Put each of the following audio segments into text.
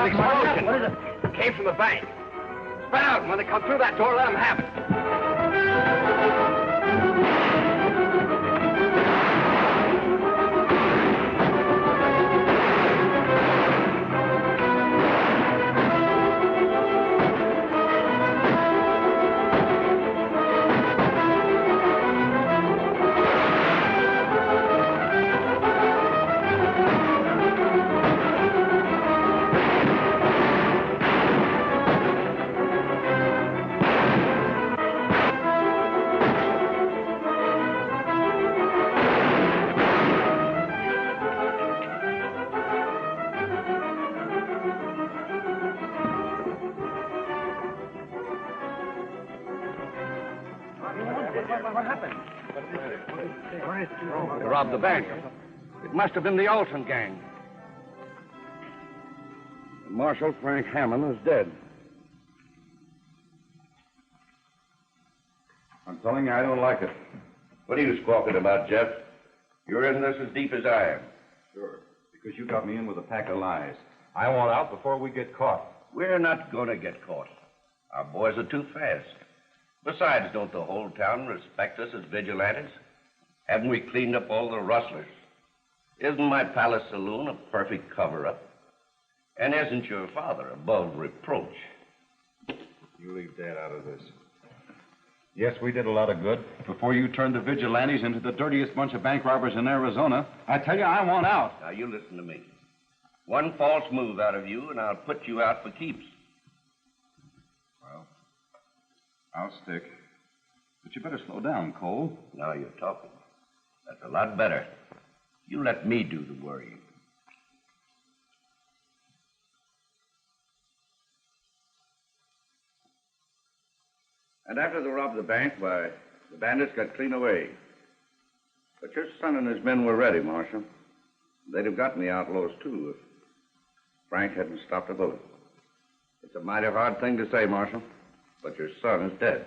Explosion. What is it? It came from the bank. Spread out, and when they come through that door, let them have it. What happened? They robbed the bank. It must have been the Olson gang. Marshal Frank Hammond is dead. I'm telling you, I don't like it. What are you squawking about, Jeff? You're in this as deep as I am. Sure. Because you got me in with a pack of lies. I want out before we get caught. We're not going to get caught. Our boys are too fast. Besides, don't the whole town respect us as vigilantes? Haven't we cleaned up all the rustlers? Isn't my palace saloon a perfect cover-up? And isn't your father above reproach? You leave Dad out of this. Yes, we did a lot of good. Before you turned the vigilantes into the dirtiest bunch of bank robbers in Arizona, I tell you, I want out. Now, you listen to me. One false move out of you, and I'll put you out for keeps. Well, I'll stick. But you better slow down, Cole. Now you're talking. That's a lot better. You let me do the worrying. And after they robbed the bank, why, the bandits got clean away. But your son and his men were ready, Marshal. They'd have gotten the outlaws, too, if Frank hadn't stopped a bullet. It's a mighty hard thing to say, Marshal, but your son is dead.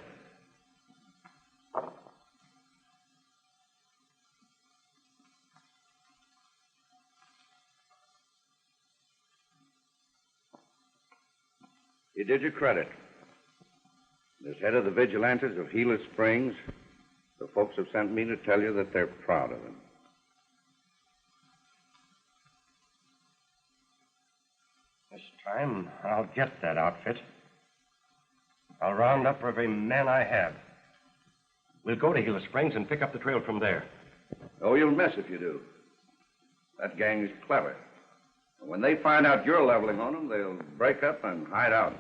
You did your credit. As head of the vigilantes of Gila Springs, the folks have sent me to tell you that they're proud of him. This time, I'll get that outfit. I'll round up every man I have. We'll go to Gila Springs and pick up the trail from there. Oh, you'll miss if you do. That gang is clever. And when they find out you're leveling on them, they'll break up and hide out.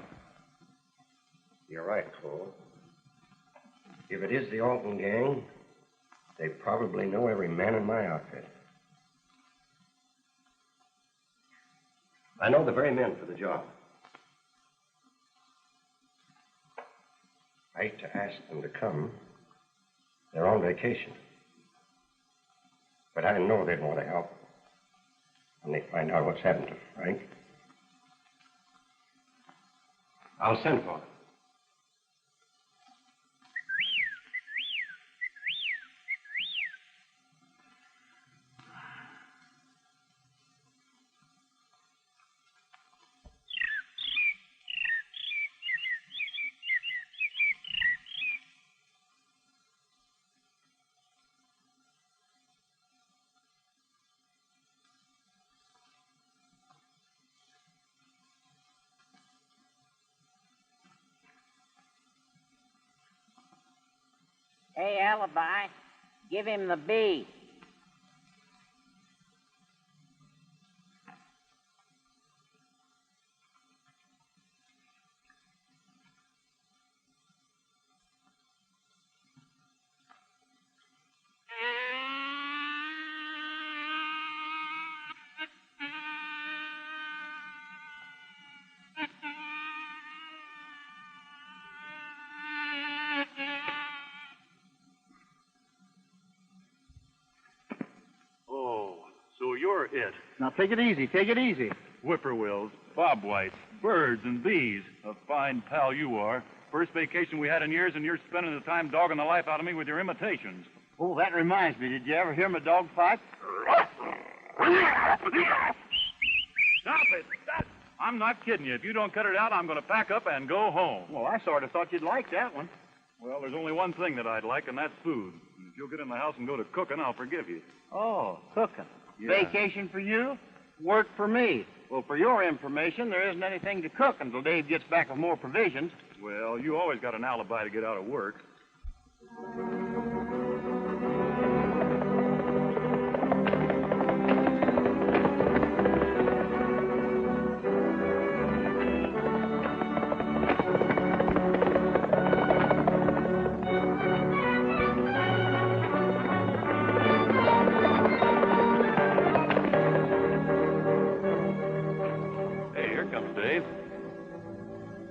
You're right, Cole. If it is the Alton gang, they probably know every man in my outfit. I know the very men for the job. I hate to ask them to come. They're on vacation. But I know they'd want to help when they find out what's happened to Frank. I'll send for them. Hey, Alibi, give him the B. You're it. Now, take it easy. Take it easy. Whippoorwills, bobwhites, birds, and bees. A fine pal you are. First vacation we had in years, and you're spending the time dogging the life out of me with your imitations. Oh, that reminds me. Did you ever hear my dog fight? Stop it! I'm not kidding you. If you don't cut it out, I'm going to pack up and go home. Well, I sort of thought you'd like that one. Well, there's only one thing that I'd like, and that's food. And if you'll get in the house and go to cooking, I'll forgive you. Oh, cooking. Yeah. Vacation for you, work for me. Well, for your information, there isn't anything to cook until Dave gets back with more provisions. Well, you always got an alibi to get out of work.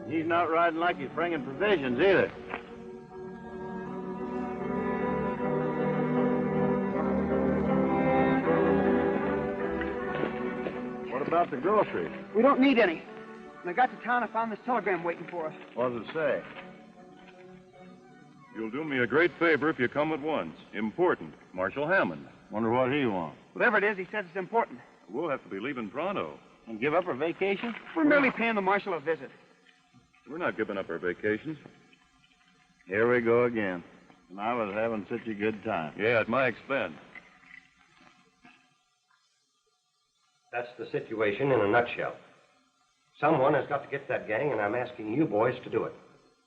He's not riding like he's bringing provisions either. What about the groceries? We don't need any. When I got to town, I found this telegram waiting for us. What does it say? You'll do me a great favor if you come at once. Important. Marshal Hammond. Wonder what he wants. Whatever it is, he says it's important. We'll have to be leaving pronto. And give up our vacation? We're merely paying the marshal a visit. We're not giving up our vacations. Here we go again. And I was having such a good time. Yeah, at my expense. That's the situation in a nutshell. Someone has got to get that gang, and I'm asking you boys to do it.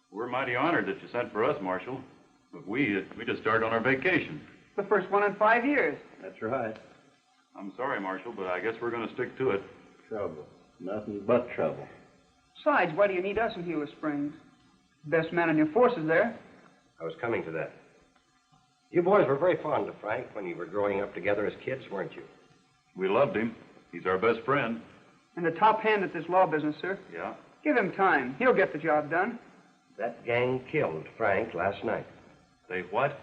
We're mighty honored that you sent for us, Marshal. But we just started on our vacation. The first one in 5 years. That's right. I'm sorry, Marshal, but I guess we're going to stick to it. Trouble. Nothing but trouble. Besides, why do you need us in Gila Springs? Best man in your force is there. I was coming to that. You boys were very fond of Frank when you were growing up together as kids, weren't you? We loved him. He's our best friend. And the top hand at this law business, sir. Yeah? Give him time. He'll get the job done. That gang killed Frank last night. They what?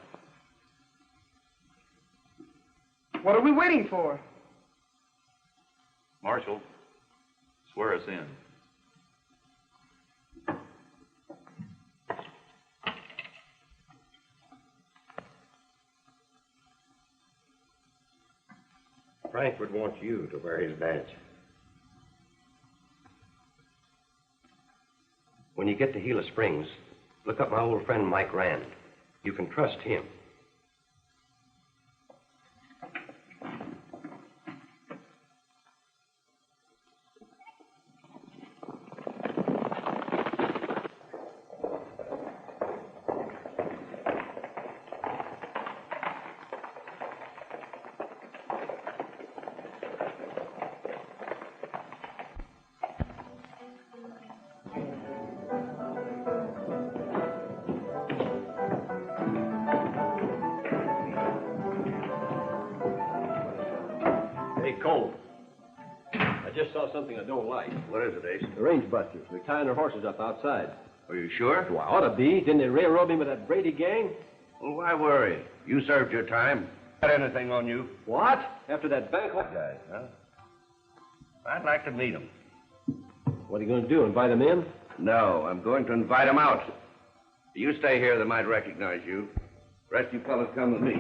What are we waiting for? Marshal, swear us in. Frank would want you to wear his badge. When you get to Gila Springs, look up my old friend Mike Rand. You can trust him. Cole. I just saw something I don't like. What is it, Ace? The range busters. They're tying their horses up outside. Are you sure? Well, I ought to be. Didn't they railroad me with that Brady gang? Well, why worry? You served your time. Got anything on you? What? After that bank... Guys, huh? I'd like to meet them. What are you going to do, invite them in? No, I'm going to invite them out. You stay here, they might recognize you. Rest of you fellas come with me.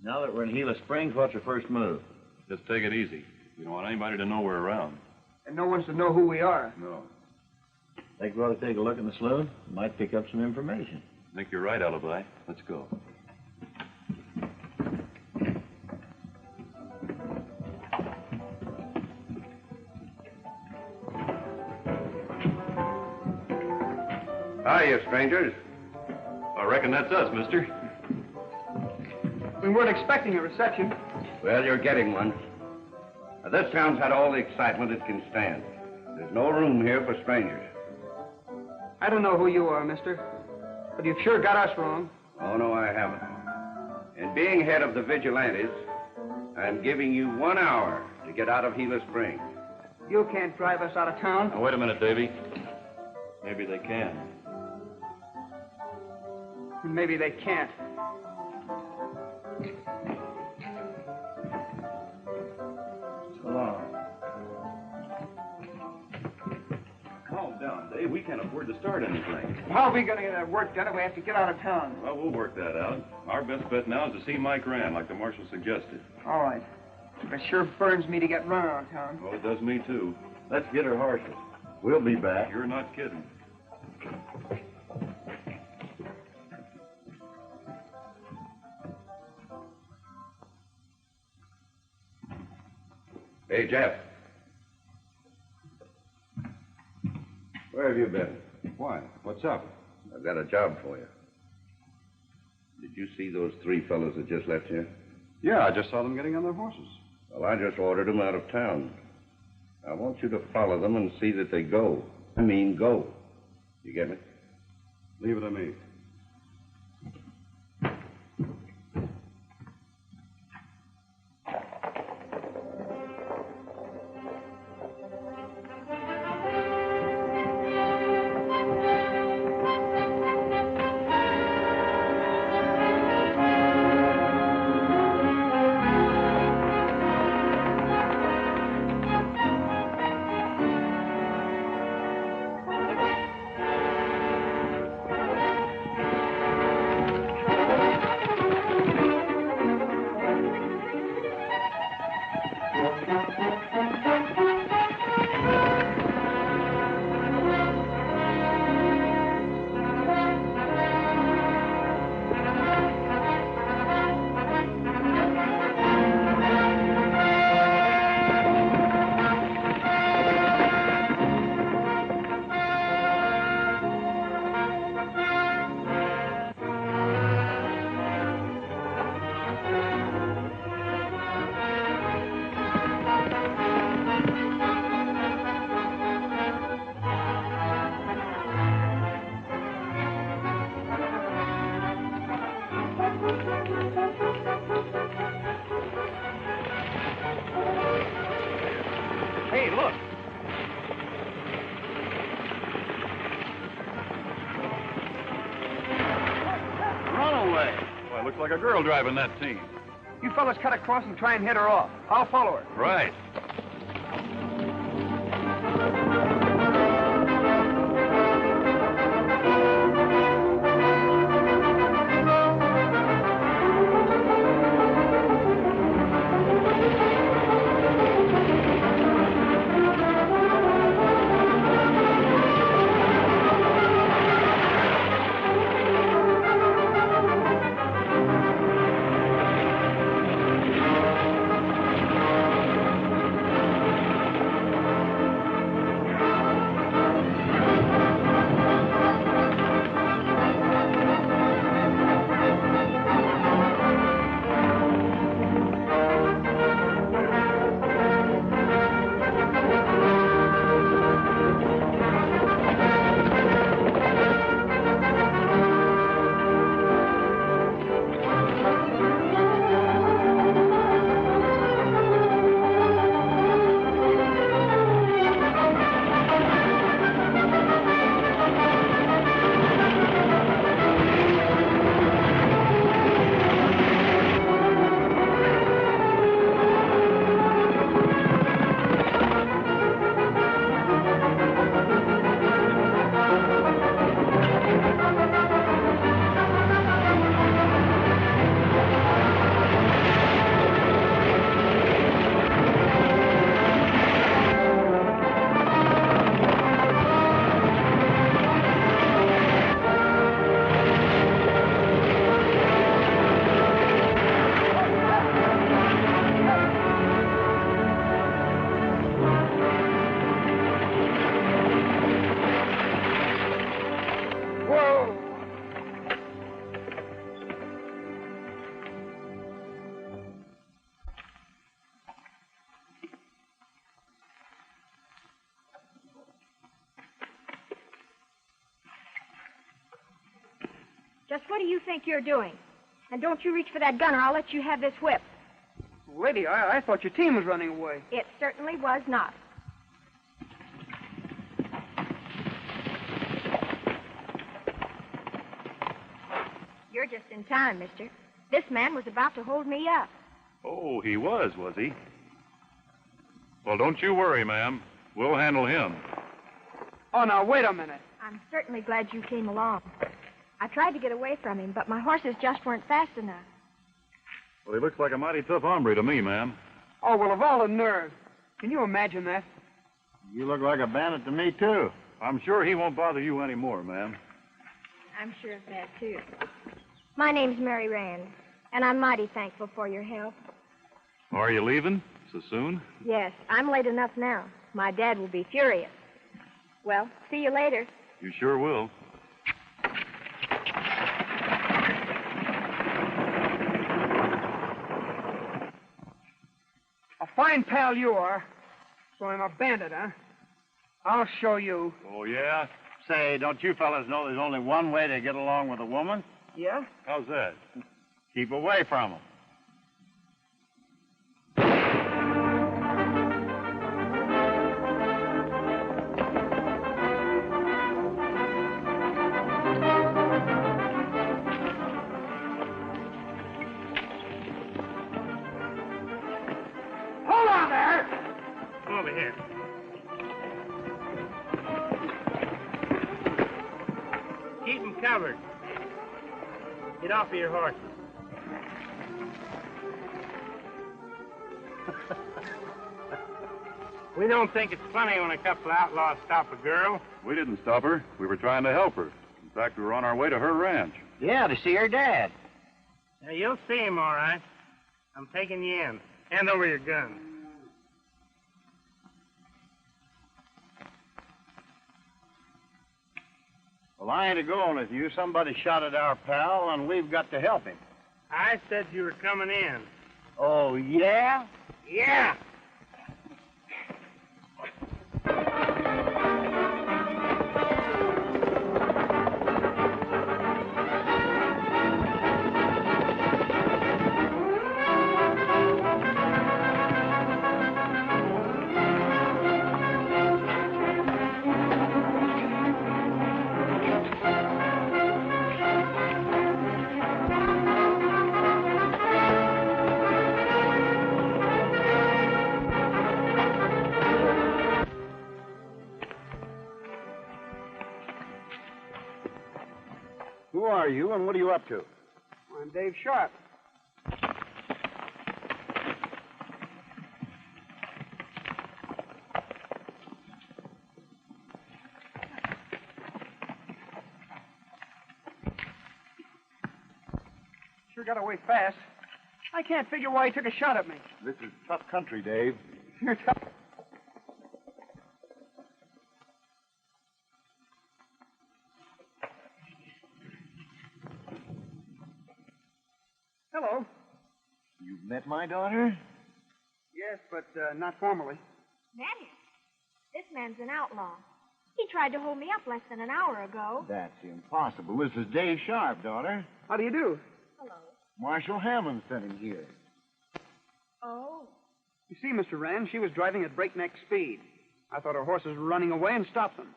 Now that we're in Gila Springs, what's your first move? Just take it easy. We don't want anybody to know we're around. And no one's to know who we are. No. Think we ought to take a look in the saloon? Might pick up some information. I think you're right, Alibi. Let's go. Hiya, strangers. I reckon that's us, mister. We weren't expecting a reception. Well, you're getting one. Now, this town's had all the excitement it can stand. There's no room here for strangers. I don't know who you are, mister, but you've sure got us wrong. Oh, no, I haven't. In being head of the vigilantes, I'm giving you 1 hour to get out of Gila Springs. You can't drive us out of town. Now, wait a minute, Davey. Maybe they can. Maybe they can't. So long. Calm down, Dave. We can't afford to start anything. How are we going to get that work done if we have to get out of town? Well, we'll work that out. Our best bet now is to see Mike Rand, like the marshal suggested. All right. It sure burns me to get run out of town. Oh, it does me, too. Let's get her horses. We'll be back. You're not kidding. Hey, Jeff. Where have you been? Why? What's up? I've got a job for you. Did you see those 3 fellows that just left here? Yeah, I just saw them getting on their horses. Well, I just ordered them out of town. I want you to follow them and see that they go. I mean, go. You get me? Leave it to me. Like a girl driving that team. You fellas cut across and try and head her off. I'll follow her. Right. Just what do you think you're doing? And don't you reach for that gun or I'll let you have this whip. Lady, I thought your team was running away. It certainly was not. You're just in time, mister. This man was about to hold me up. Oh, he was he? Well, don't you worry, ma'am. We'll handle him. Oh, now, wait a minute. I'm certainly glad you came along. I tried to get away from him, but my horses just weren't fast enough. Well, he looks like a mighty tough hombre to me, ma'am. Oh, well, of all the nerve. Can you imagine that? You look like a bandit to me, too. I'm sure he won't bother you anymore, ma'am. I'm sure of that, too. My name's Mary Rand, and I'm mighty thankful for your help. Are you leaving so soon? Yes, I'm late enough now. My dad will be furious. Well, see you later. You sure will. A fine pal you are. So I'm a bandit, huh? I'll show you. Oh, yeah? Say, don't you fellas know there's only one way to get along with a woman? Yeah? How's that? Keep away from them. Hold on there! Come over here. Keep them covered. Get off of your horses. We don't think it's funny when a couple of outlaws stop a girl. We didn't stop her. We were trying to help her. In fact, we were on our way to her ranch. Yeah, to see her dad. Now, you'll see him, all right. I'm taking you in. Hand over your gun. Well, I ain't a-going with you. Somebody shot at our pal, and we've got to help him. I said you were coming in. Oh, yeah? Yeah. Who are you, and what are you up to? I'm Dave Sharpe. Sure got away fast. I can't figure why he took a shot at me. This is tough country, Dave. You're tough. Hello. You've met my daughter? Yes, but not formally. Met him? This man's an outlaw. He tried to hold me up less than an hour ago. That's impossible. This is Dave Sharpe, daughter. How do you do? Hello. Marshal Hammond sent him here. Oh. You see, Mr. Rand, she was driving at breakneck speed. I thought her horses were running away and stopped them.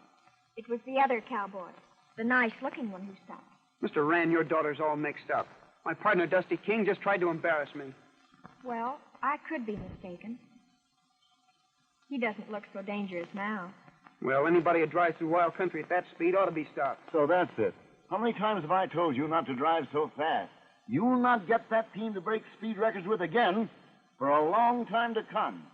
It was the other cowboy, the nice-looking one who stopped. Mr. Rand, your daughter's all mixed up. My partner, Dusty King, just tried to embarrass me. Well, I could be mistaken. He doesn't look so dangerous now. Well, anybody who drives through wild country at that speed ought to be stopped. So that's it. How many times have I told you not to drive so fast? You will not get that team to break speed records with again for a long time to come.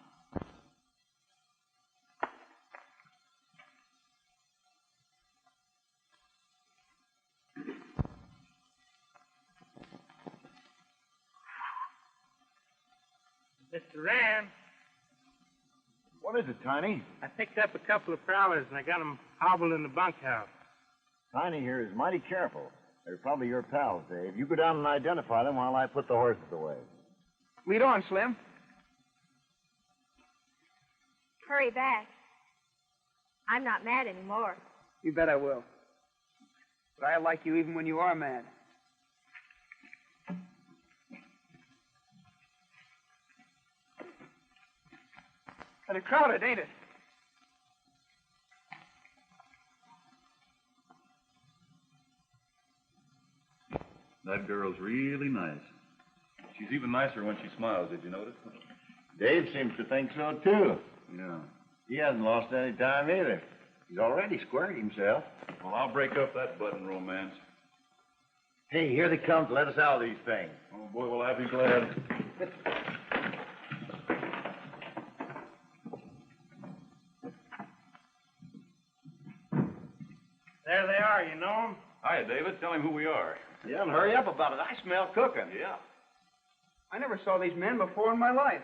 Mr. Rand, What is it, Tiny? I picked up a couple of prowlers and I got them hobbled in the bunkhouse. Tiny here is mighty careful. They're probably your pals, Dave. You go down and identify them while I put the horses away. Lead on, Slim. Hurry back. I'm not mad anymore. You bet I will. But I like you even when you are mad. Kind of crowded, ain't it? That girl's really nice. She's even nicer when she smiles, did you notice? Dave seems to think so, too. Yeah. He hasn't lost any time either. He's already squared himself. Well, I'll break up that budding romance. Hey, here they come to let us out of these things. Oh, boy, will I be glad. There they are, you know 'em? Hi, David. Tell him who we are. Yeah, and hurry up about it. I smell cooking. Yeah. I never saw these men before in my life.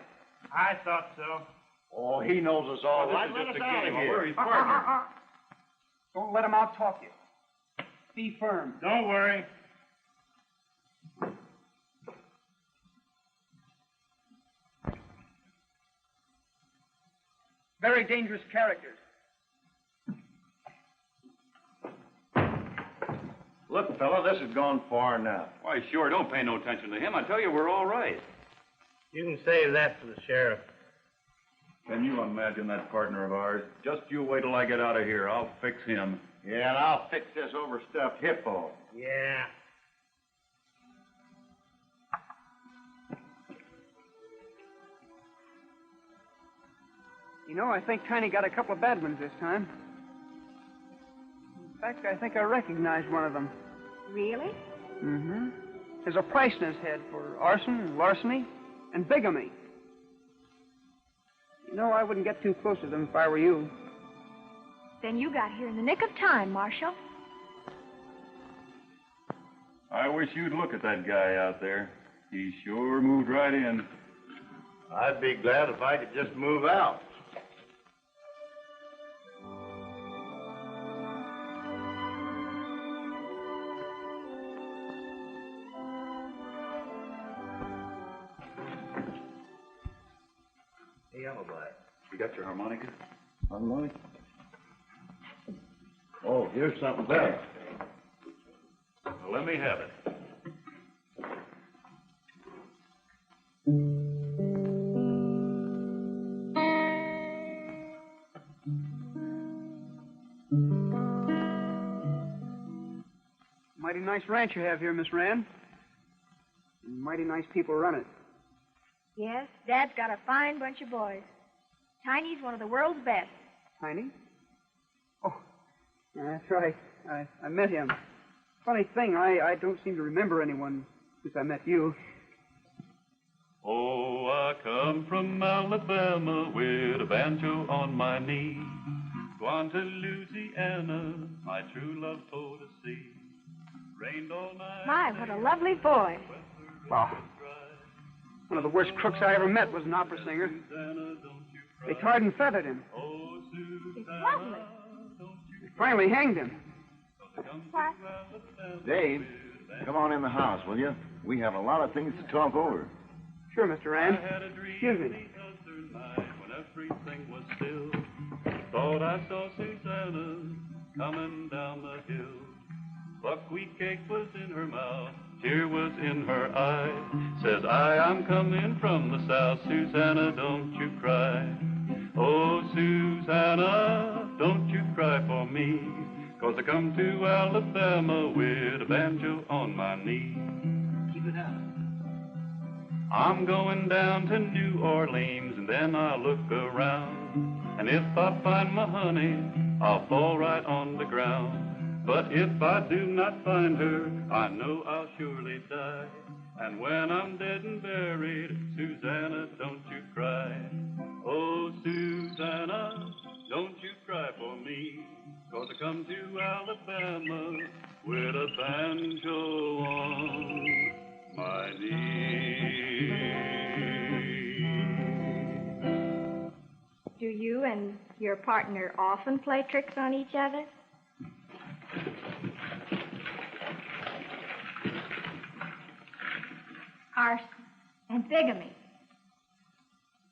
I thought so. Oh, he knows us all This right. is Let just us a out game. of We're here. his partner. Don't let them out-talk you. Be firm. Don't worry. Very dangerous characters. Look, fella, this has gone far now. Why, sure, don't pay no attention to him. I tell you, we're all right. You can save that for the sheriff. Can you imagine that partner of ours? Just you wait till I get out of here. I'll fix him. Yeah, and I'll fix this overstuffed hippo. Yeah. You know, I think Tiny got a couple of bad ones this time. In fact, I think I recognize one of them. Really? Mm-hmm. There's a price in his head for arson, larceny, and bigamy. You know, I wouldn't get too close to them if I were you. Then you got here in the nick of time, Marshal. I wish you'd look at that guy out there. He sure moved right in. I'd be glad if I could just move out. Hey, Alibi, you got your harmonica? Harmonica? Oh, here's something better. Well, let me have it. Mighty nice ranch you have here, Miss Rand. And mighty nice people run it. Yes, Dad's got a fine bunch of boys. Tiny's one of the world's best. Tiny? Oh, yeah, that's right. I met him. Funny thing, I don't seem to remember anyone since I met you. Oh, I come from Alabama with a banjo on my knee. Gone to Louisiana, my true love for to see. Rained all night. My, what a lovely voice. Well, one of the worst crooks I ever met was an opera singer. They tarred and feathered him. It's lovely. They finally hanged him. What? Dave, come on in the house, will you? We have a lot of things to talk over. Sure, Mr. Rand. Excuse me. When everything was still, thought I saw Susanna coming down the hill. Buckwheat cake was in her mouth, tear was in her eye. Says I'm coming from the south, Susanna, don't you cry. Oh, Susanna, don't you cry for me, 'cause I come to Alabama with a banjo on my knee. Keep it up. I'm going down to New Orleans, and then I'll look around. And if I find my honey, I'll fall right on the ground. But if I do not find her, I know I'll surely die. And when I'm dead and buried, Susanna, don't you cry. Oh, Susanna, don't you cry for me, 'cause I come to Alabama with a banjo on my knee. Do you and your partner often play tricks on each other? Arson and bigamy.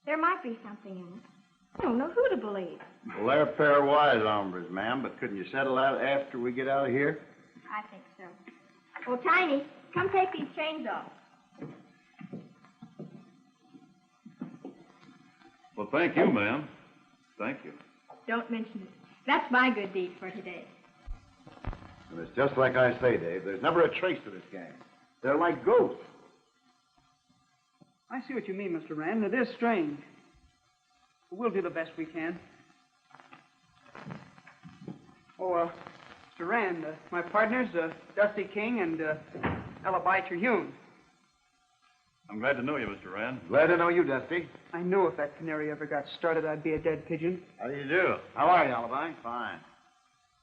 There might be something in it. I don't know who to believe. Well, they're a pair of wise hombres, ma'am, but couldn't you settle that after we get out of here? I think so. Well, Tiny, come take these chains off. Well, thank you, ma'am. Thank you. Don't mention it. That's my good deed for today. And it's just like I say, Dave. There's never a trace to this gang. They're like ghosts. I see what you mean, Mr. Rand. It is strange. But we'll do the best we can. Oh, Mr. Rand, my partners, Dusty King and Alibi Terhune. I'm glad to know you, Mr. Rand. Glad to know you, Dusty. I knew if that canary ever got started, I'd be a dead pigeon. How do you do? How are you, Alibi? Fine.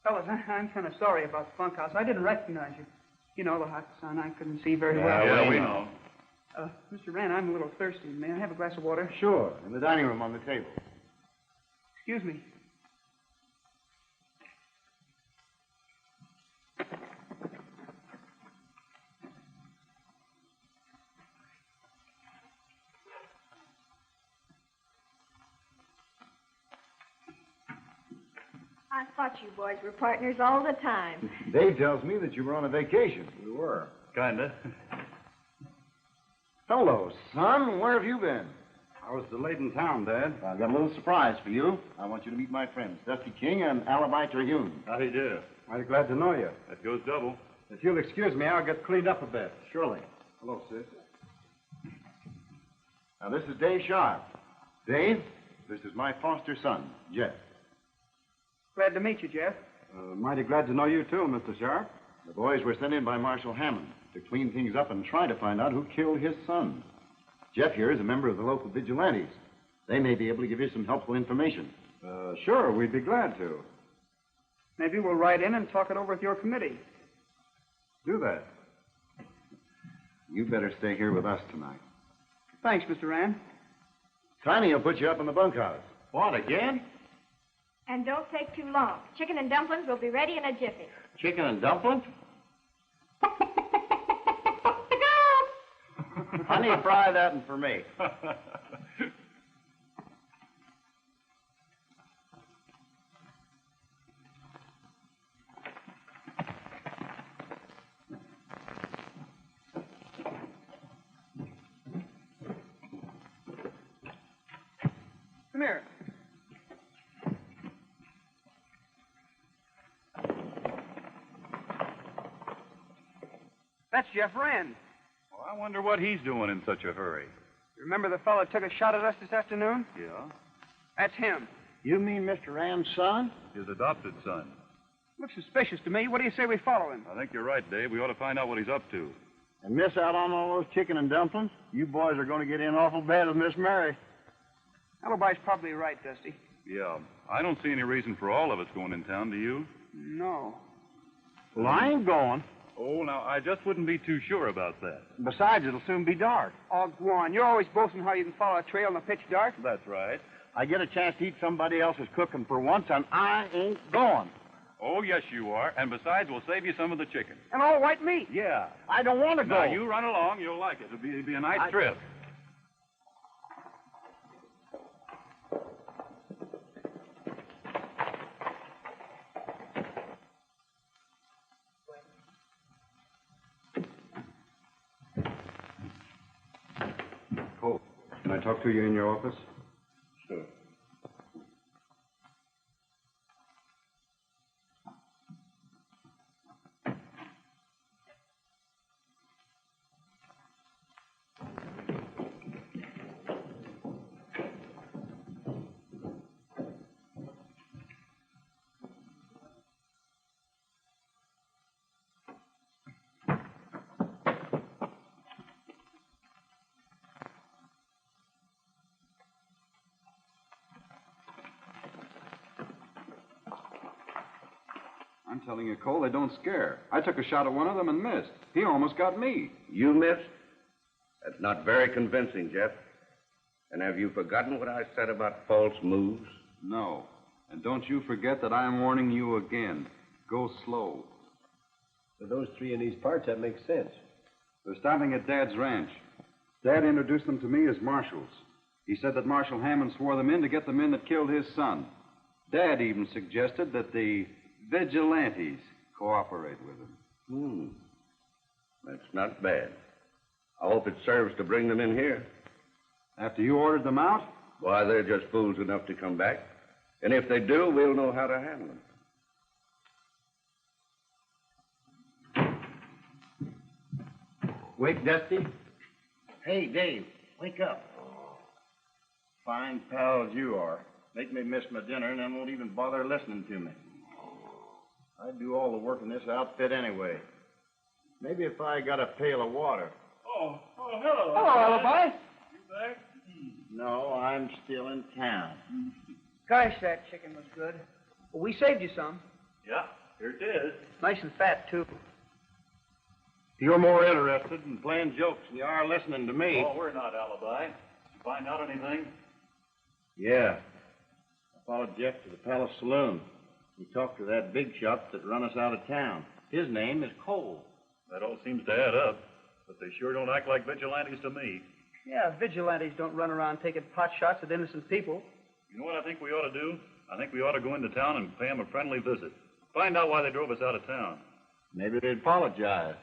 Fellas, I'm kind of sorry about the bunkhouse. I didn't recognize you. You know, the hot sun, I couldn't see very well. Yeah, we know. Mr. Rand, I'm a little thirsty. May I have a glass of water? Sure. In the dining room on the table. Excuse me. I thought you boys were partners all the time. Dave tells me that you were on a vacation. We were. Kinda. Hello, son. Where have you been? I was delayed in town, Dad. I've got a little surprise for you. I want you to meet my friends, Dusty King and Alibi Terhune. How do you do? Mighty glad to know you. That goes double. If you'll excuse me, I'll get cleaned up a bit. Surely. Hello, sis. Now, this is Dave Sharpe. Dave, this is my foster son, Jeff. Glad to meet you, Jeff. Mighty glad to know you, too, Mr. Sharpe. The boys were sent in by Marshal Hammond to clean things up and try to find out who killed his son. Jeff here is a member of the local vigilantes. They may be able to give you some helpful information. Sure, we'd be glad to. Maybe we'll ride in and talk it over with your committee. Do that. You better stay here with us tonight. Thanks, Mr. Rand. Tiny will put you up in the bunkhouse. What, again? And don't take too long. Chicken and dumplings will be ready in a jiffy. Chicken and dumplings? Honey, fry that one for me. Come here. That's Jeff Rand. Well, I wonder what he's doing in such a hurry. Remember the fellow that took a shot at us this afternoon? Yeah? That's him. You mean Mr. Rand's son? His adopted son. Looks suspicious to me. What do you say we follow him? I think you're right, Dave. We ought to find out what he's up to. And miss out on all those chicken and dumplings? You boys are going to get in awful bad with Miss Mary. Alibi's probably right, Dusty. Yeah. I don't see any reason for all of us going in town, do you? No. Well, I ain't going. Oh, now, I just wouldn't be too sure about that. Besides, it'll soon be dark. Oh, go on. You're always boasting how you can follow a trail in the pitch dark. That's right. I get a chance to eat somebody else's cooking for once, and I ain't going. Oh, yes, you are. And besides, we'll save you some of the chicken. And all white meat. Yeah. I don't want to go. Now, you run along. You'll like it. It'll be a nice trip. Colt, can I talk to you in your office? Sure. I'm telling you, Cole, they don't scare. I took a shot at one of them and missed. He almost got me. You missed? That's not very convincing, Jeff. And have you forgotten what I said about false moves? No. And don't you forget that I am warning you again. Go slow. For those three in these parts, that makes sense. They're stopping at Dad's ranch. Dad introduced them to me as marshals. He said that Marshal Hammond swore them in to get the men that killed his son. Dad even suggested that the vigilantes cooperate with him. That's not bad. I hope it serves to bring them in here. After you ordered them out? Why, they're just fools enough to come back. And if they do, we'll know how to handle them. Wake, Dusty. Hey, Dave, wake up. Fine pals you are. Make me miss my dinner and then won't even bother listening to me. I do all the work in this outfit anyway. Maybe if I got a pail of water. Oh, hello. Hello, Alibi. You back? No, I'm still in town. Gosh, that chicken was good. Well, we saved you some. Yeah, here it is. Nice and fat, too. You're more interested in playing jokes than you are listening to me. Oh, we're not Alibi. Did you find out anything? Yeah. I followed Jeff to the Palace Saloon. He talked to that big shot that run us out of town. His name is Cole. That all seems to add up, but they sure don't act like vigilantes to me. Yeah, vigilantes don't run around taking pot shots at innocent people. You know what I think we ought to do? I think we ought to go into town and pay them a friendly visit. Find out why they drove us out of town. Maybe they'd apologize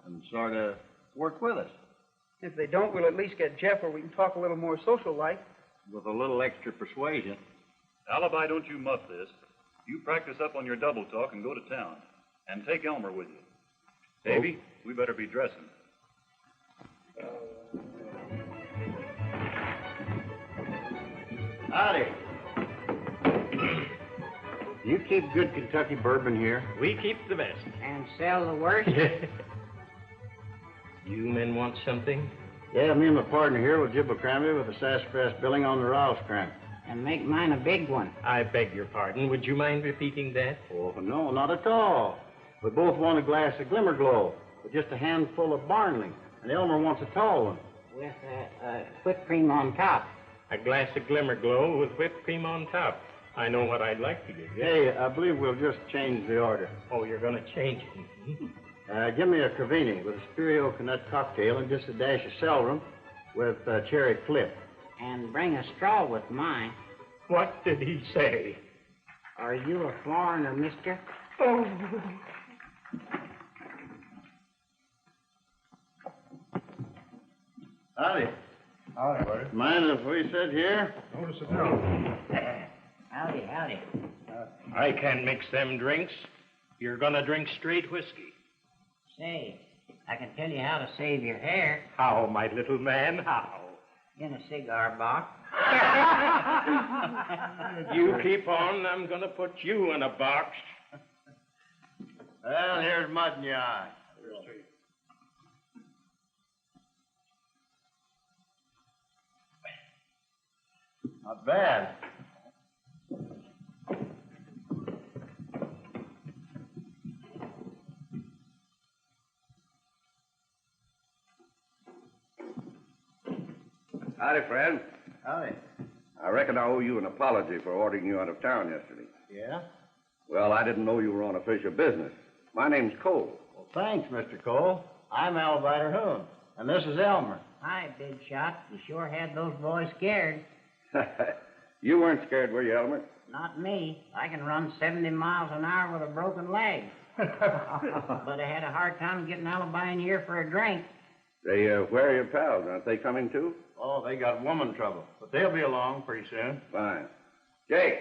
and sort of work with us. If they don't, we'll at least get Jeff where we can talk a little more social-like. With a little extra persuasion. Alibi, don't you muff this. You practice up on your double talk and go to town. And take Elmer with you. Davey, we better be dressing. Howdy. You keep good Kentucky bourbon here? We keep the best. And sell the worst? You men want something? Yeah, me and my partner here will jib a cranberry with a sassafras billing on the Rouse crank. And make mine a big one. I beg your pardon. Would you mind repeating that? Oh, no, not at all. We both want a glass of Glimmer Glow with just a handful of Barnley, and Elmer wants a tall one. With whipped cream on top. A glass of Glimmer Glow with whipped cream on top. I know what I'd like to give you. Hey, I believe we'll just change the order. Oh, you're going to change it. Give me a Cravini with a Spirioca nut cocktail and just a dash of celery with cherry clip. And bring a straw with mine. What did he say? Are you a foreigner, mister? Oh. Howdy. Howdy, buddy. Mind if we sit here? Notice it down. Howdy, howdy. I can't mix them drinks. You're going to drink straight whiskey. Say, I can tell you how to save your hair. How, my little man, how? In a cigar box. You keep on, I'm going to put you in a box. Well, here's mud in your eye. Not bad. Howdy, friend. Howdy. I reckon I owe you an apology for ordering you out of town yesterday. Yeah? Well, I didn't know you were on official business. My name's Cole. Well, thanks, Mr. Cole. I'm Alibi Terhune, and this is Elmer. Hi, big shot. You sure had those boys scared. You weren't scared, were you, Elmer? Not me. I can run 70 miles an hour with a broken leg. But I had a hard time getting Alibi in here for a drink. Say, where are your pals? Aren't they coming too? Oh, they got woman trouble, but they'll be along pretty soon. Fine. Jake,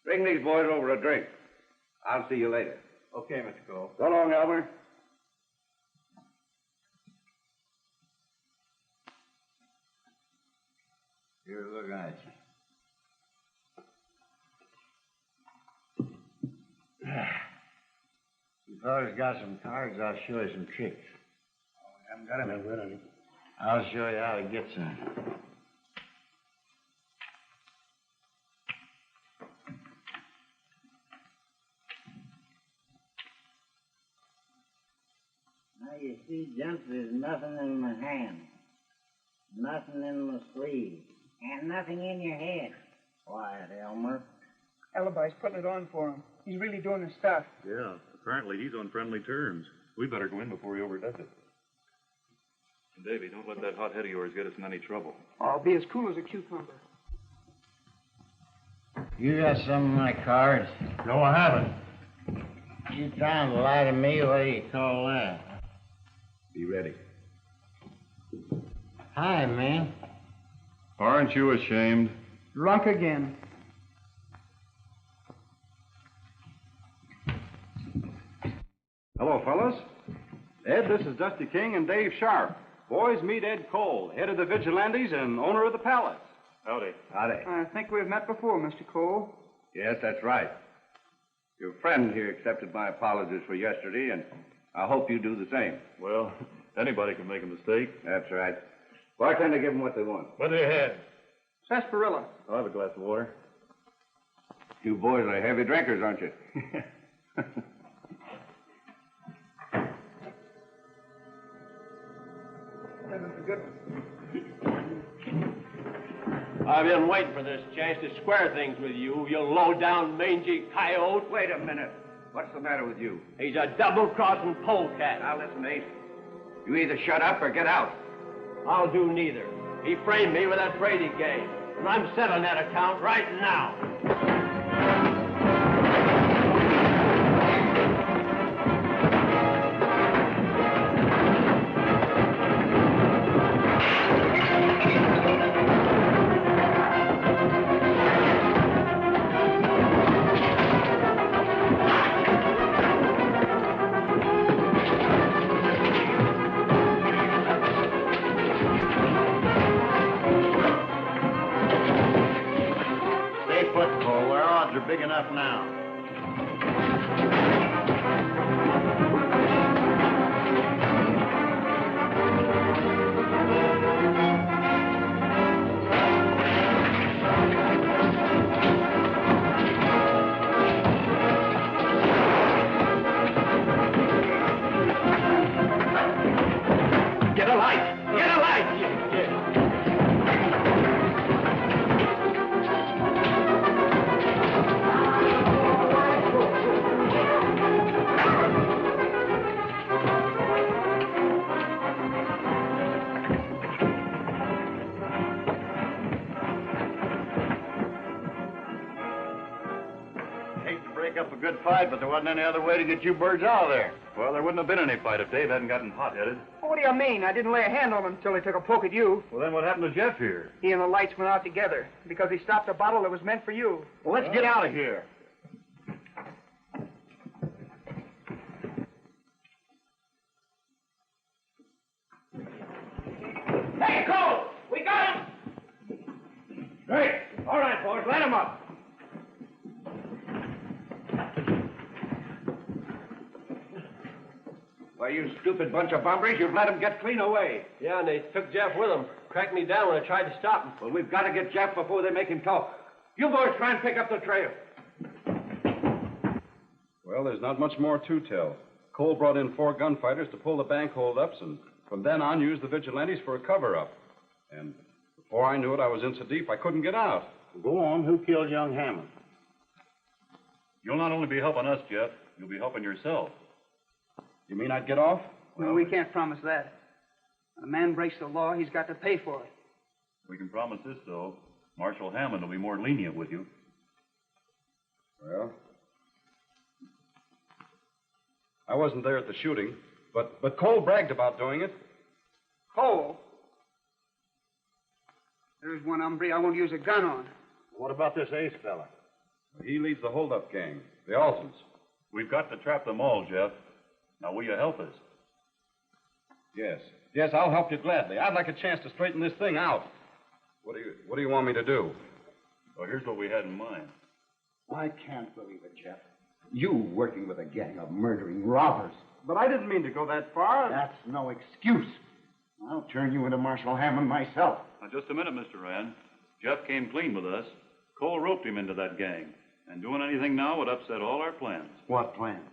bring these boys over a drink. I'll see you later. Okay, Mr. Cole. So long, Elmer. Here, look at you. You fellas got some cards, I'll show you some tricks. Oh, we haven't got any with any. I'll show you how to get some. Now, you see, gents, there's nothing in my hand, nothing in my sleeve, and nothing in your head. Quiet, Elmer. Alibi's putting it on for him. He's really doing his stuff. Yeah, apparently he's on friendly terms. We better go in before he overdoes it. And Davey, don't let that hot head of yours get us in any trouble. I'll be as cool as a cucumber. You got some of my cards? No, I haven't. You trying to lie to me? What do you call that? Be ready. Hi, man. Aren't you ashamed? Drunk again. Hello, fellas. Ed, this is Dusty King and Dave Sharpe. Boys, meet Ed Cole, head of the Vigilantes and owner of the Palace. Howdy. Howdy. I think we've met before, Mr. Cole. Yes, that's right. Your friend here accepted my apologies for yesterday, and I hope you do the same. Well, anybody can make a mistake. That's right. Bartender, give them what they want. What do you have? Sarsaparilla. I'll have a glass of water. You boys are heavy drinkers, aren't you? I've been waiting for this chance to square things with you, you low-down, mangy coyote. Wait a minute. What's the matter with you? He's a double-crossing polecat. Now, listen, Ace. You either shut up or get out. I'll do neither. He framed me with that Brady game, and I'm settling that account right now. Big enough now. Get a light! Get a light! Up a good fight, but there wasn't any other way to get you birds out of there. Well, there wouldn't have been any fight if Dave hadn't gotten hot-headed. What do you mean? I didn't lay a hand on him until he took a poke at you. Well, then what happened to Jeff here? He and the lights went out together because he stopped a bottle that was meant for you. Well, let's get out of here. Hey, Cole! We got him! Great. All right, boys, let him up. Why, you stupid bunch of bumbries, you've let him get clean away. Yeah, and they took Jeff with them. Cracked me down when I tried to stop him. Well, we've got to get Jeff before they make him talk. You boys try and pick up the trail. Well, there's not much more to tell. Cole brought in 4 gunfighters to pull the bank holdups, and from then on used the Vigilantes for a cover-up. And before I knew it, I was in so deep I couldn't get out. Go on. Who killed young Hammond? You'll not only be helping us, Jeff, you'll be helping yourself. You mean I'd get off? No, we can't promise that. When a man breaks the law, he's got to pay for it. We can promise this, though. Marshal Hammond will be more lenient with you. Well, I wasn't there at the shooting, but Cole bragged about doing it. Cole? There's one hombre I won't use a gun on. What about this Ace fella? He leads the holdup gang, the Altons. We've got to trap them all, Jeff. Now, will you help us? Yes. Yes, I'll help you gladly. I'd like a chance to straighten this thing out. What do you want me to do? Well, here's what we had in mind. I can't believe it, Jeff. You working with a gang of murdering robbers. But I didn't mean to go that far. That's no excuse. I'll turn you into Marshal Hammond myself. Now, just a minute, Mr. Rand. Jeff came clean with us. Cole roped him into that gang. And doing anything now would upset all our plans. What plans?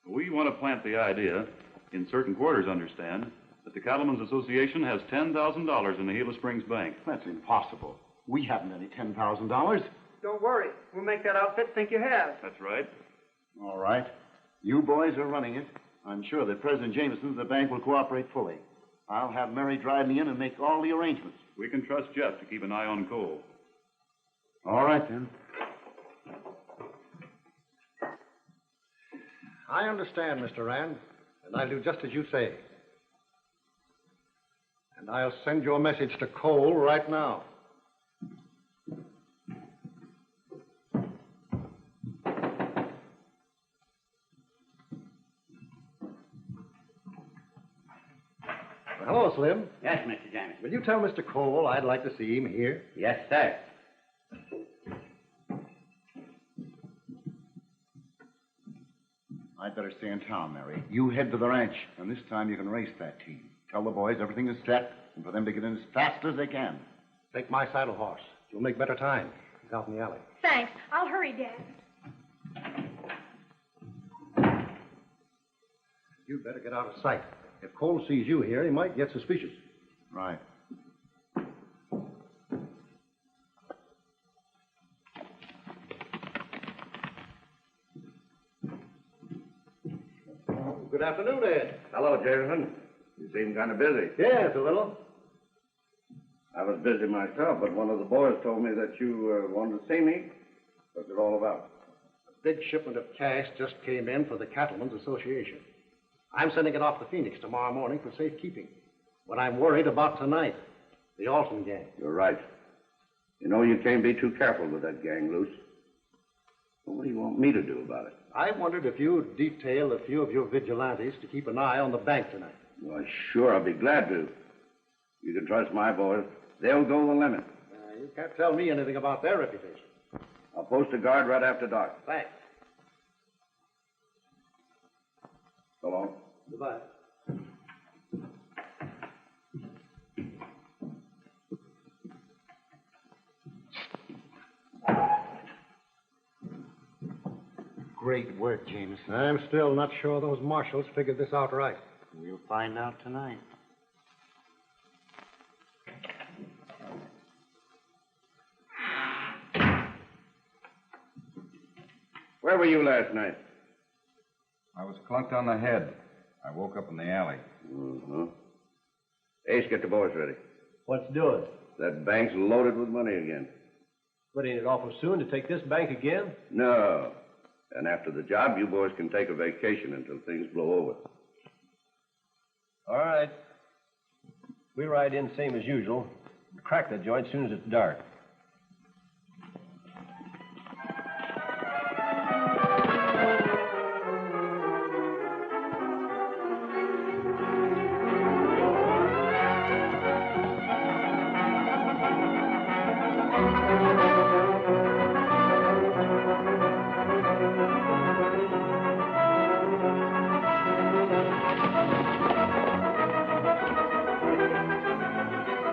We want to plant the idea, in certain quarters, understand, that the Cattlemen's Association has $10,000 in the Gila Springs Bank. That's impossible. We haven't any $10,000. Don't worry. We'll make that outfit think you have. That's right. All right. You boys are running it. I'm sure that President Jameson of the bank will cooperate fully. I'll have Mary drive me in and make all the arrangements. We can trust Jeff to keep an eye on Cole. All right, then. I understand, Mr. Rand, and I'll do just as you say. And I'll send your message to Cole right now. Slim. Yes, Mr. Jameson. Will you tell Mr. Cole I'd like to see him here? Yes, sir. I'd better stay in town, Mary. You head to the ranch, and this time you can race that team. Tell the boys everything is set, and for them to get in as fast as they can. Take my saddle horse. You'll make better time. He's out in the alley. Thanks. I'll hurry, Dad. You'd better get out of sight. If Cole sees you here, he might get suspicious. Right. Good afternoon, Ed. Hello, Jameson. You seem kind of busy. Yes, a little. I was busy myself, but one of the boys told me that you wanted to see me. What's it all about? A big shipment of cash just came in for the Cattlemen's Association. I'm sending it off to Phoenix tomorrow morning for safekeeping. But I'm worried about tonight, the Alton gang. You're right. You know you can't be too careful with that gang loose. Well, what do you want me to do about it? I wondered if you'd detail a few of your vigilantes to keep an eye on the bank tonight. Why, sure, I'll be glad to. You can trust my boys. They'll go the limit. You can't tell me anything about their reputation. I'll post a guard right after dark. Thanks. So long. Goodbye. Great work, Jameson. I'm still not sure those marshals figured this out right. We'll find out tonight. Where were you last night? I was clunked on the head. I woke up in the alley. Mm-hmm. Ace, get the boys ready. What's doing? That bank's loaded with money again. But ain't it awful soon to take this bank again? No. And after the job, you boys can take a vacation until things blow over. All right. We ride in same as usual. Crack the joint as soon as it's dark.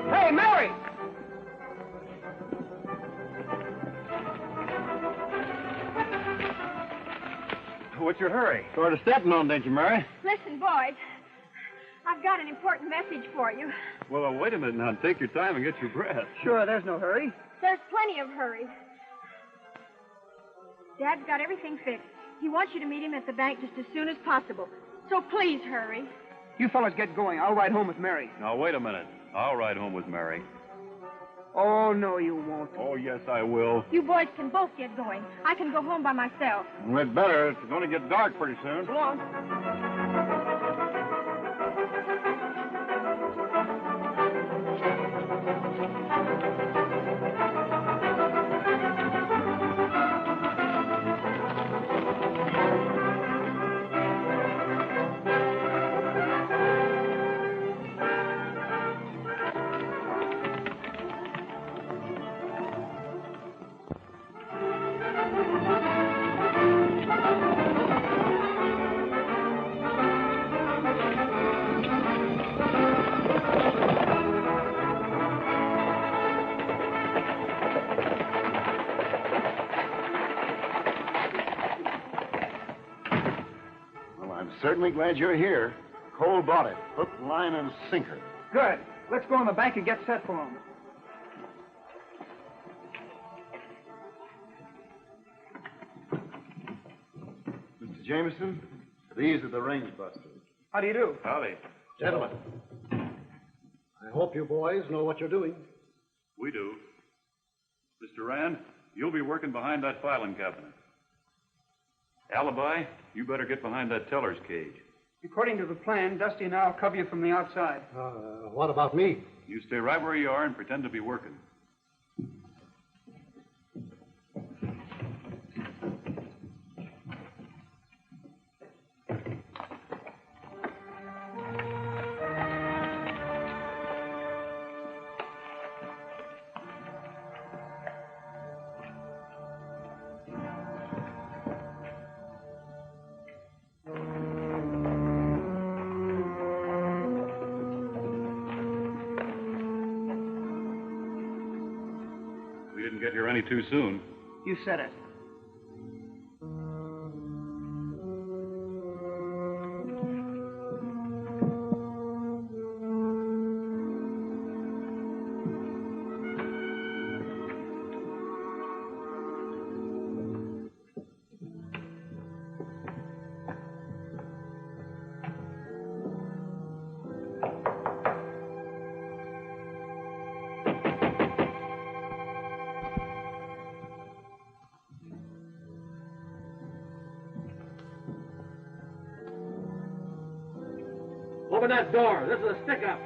Hey, Mary! What's your hurry? Sort of stepping on, didn't you, Mary? Listen, boys. I've got an important message for you. Well, wait a minute now. Take your time and get your breath. Sure, there's no hurry. There's plenty of hurry. Dad's got everything fixed. He wants you to meet him at the bank just as soon as possible. So please hurry. You fellas get going. I'll ride home with Mary. Now, wait a minute. I'll ride home with Mary. Oh, no, you won't. Oh, yes, I will. You boys can both get going. I can go home by myself. We'd better. It's going to get dark pretty soon. So long. Well, I'm certainly glad you're here. Cole bought it. Hook, line, and sinker. Good. Let's go in the bank and get set for him. Mr. Jameson, these are the range busters. How do you do? Howdy. Gentlemen, I hope you boys know what you're doing. We do. Mr. Rand, you'll be working behind that filing cabinet. Alibi, you better get behind that teller's cage. According to the plan, Dusty and I'll cover you from the outside. What about me? You stay right where you are and pretend to be working. get here any too soon. You said it. Open that door. This is a stick-up.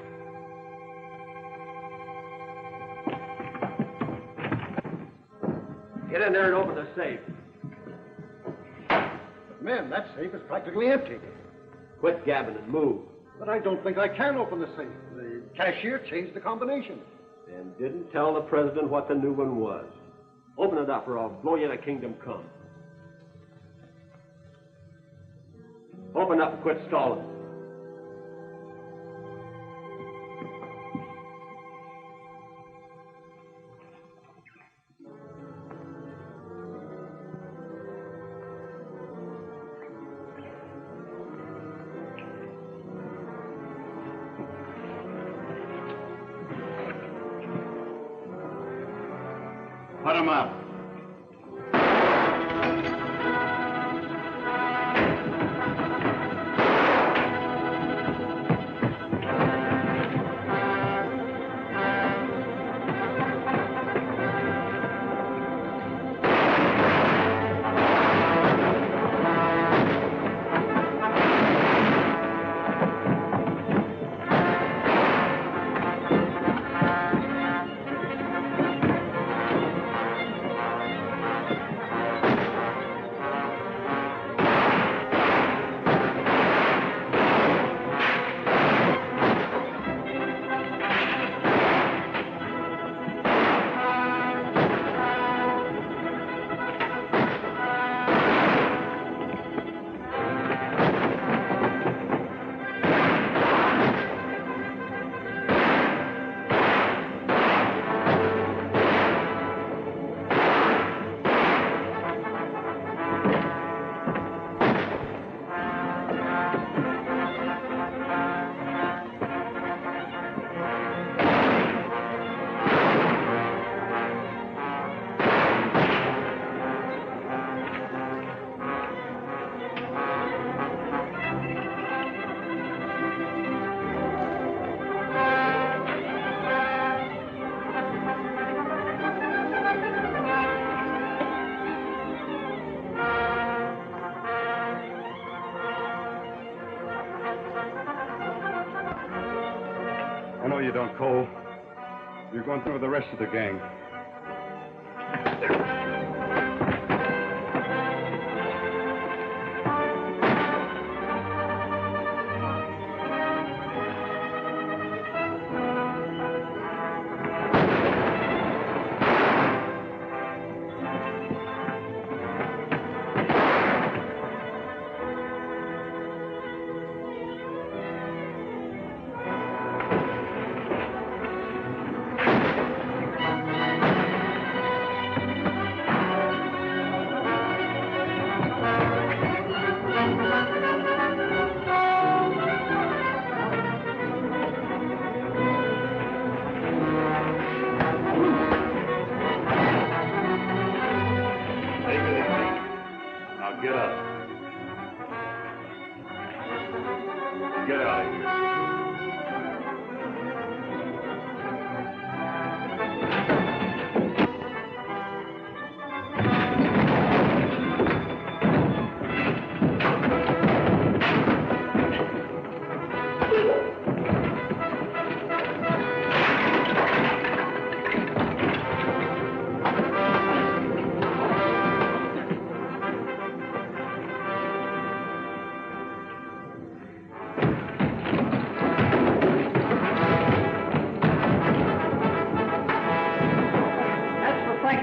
Get in there and open the safe. Men, that safe is practically empty. Quit gabbing and move. But I don't think I can open the safe. The cashier changed the combination. And didn't tell the president what the new one was. Open it up or I'll blow you to kingdom come. Open up and quit stalling. Put him up. I know you don't, Cole. You're going through with the rest of the gang.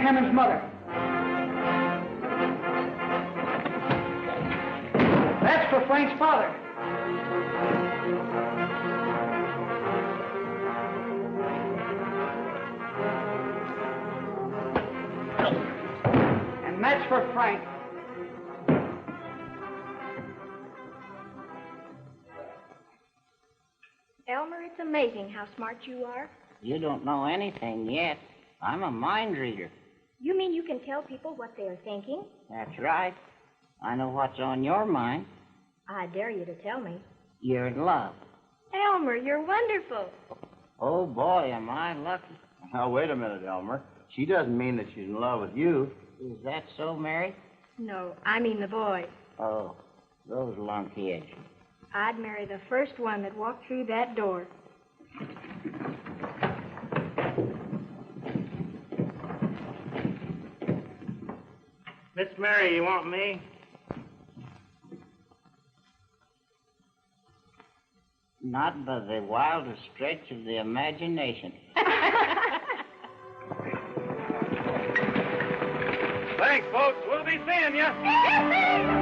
Hammond's mother. That's for Frank's father. That's for Frank. Elmer, it's amazing how smart you are. You don't know anything yet. I'm a mind reader. You mean you can tell people what they're thinking? That's right. I know what's on your mind. I dare you to tell me. You're in love. Elmer, you're wonderful. Oh, boy, am I lucky. Now, wait a minute, Elmer. She doesn't mean that she's in love with you. Is that so, Mary? No, I mean the boy. Oh, those lunkheads. I'd marry the first one that walked through that door. Miss Mary, you want me? Not by the wildest stretch of the imagination. Thanks, folks. We'll be seeing you.